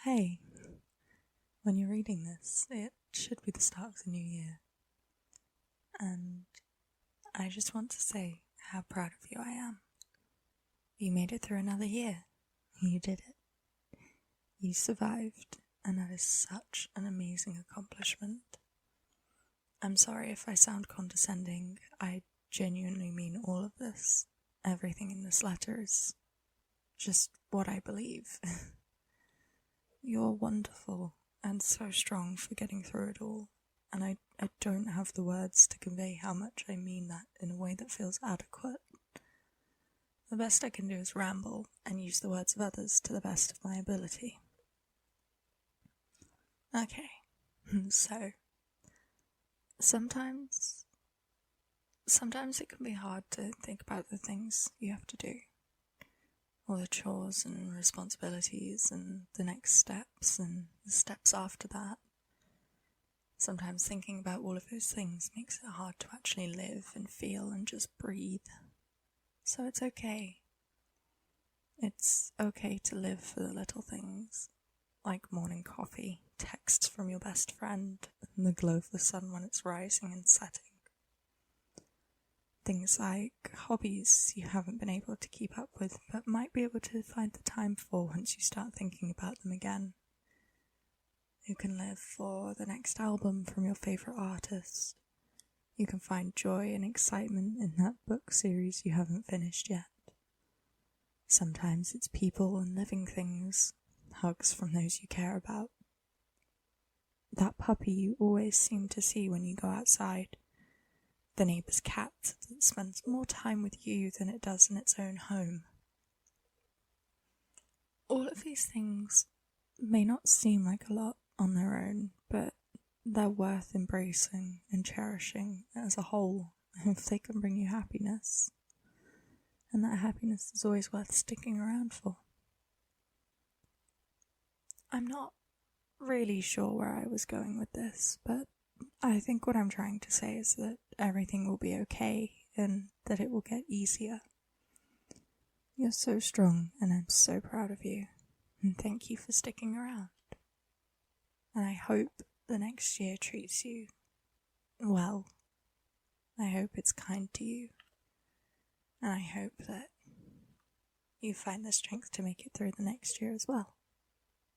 Hey, when you're reading this, it should be the start of the new year. And I just want to say how proud of you I am. You made it through another year. You did it. You survived, and that is such an amazing accomplishment. I'm sorry if I sound condescending. I genuinely mean all of this. Everything in this letter is just what I believe. You're wonderful and so strong for getting through it all, and I don't have the words to convey how much I mean that in a way that feels adequate. The best I can do is ramble and use the words of others to the best of my ability. Okay, so sometimes it can be hard to think about the things you have to do, all the chores and responsibilities and the next steps and the steps after that. Sometimes thinking about all of those things makes it hard to actually live and feel and just breathe. So it's okay. It's okay to live for the little things, like morning coffee, texts from your best friend, and the glow of the sun when it's rising and setting. Things like hobbies you haven't been able to keep up with, but might be able to find the time for once you start thinking about them again. You can live for the next album from your favourite artist. You can find joy and excitement in that book series you haven't finished yet. Sometimes it's people and living things, hugs from those you care about. That puppy you always seem to see when you go outside. The neighbour's cat that spends more time with you than it does in its own home. All of these things may not seem like a lot on their own, but they're worth embracing and cherishing as a whole if they can bring you happiness. And that happiness is always worth sticking around for. I'm not really sure where I was going with this, but I think what I'm trying to say is that everything will be okay and that it will get easier. You're so strong and I'm so proud of you. And thank you for sticking around. And I hope the next year treats you well. I hope it's kind to you. And I hope that you find the strength to make it through the next year as well.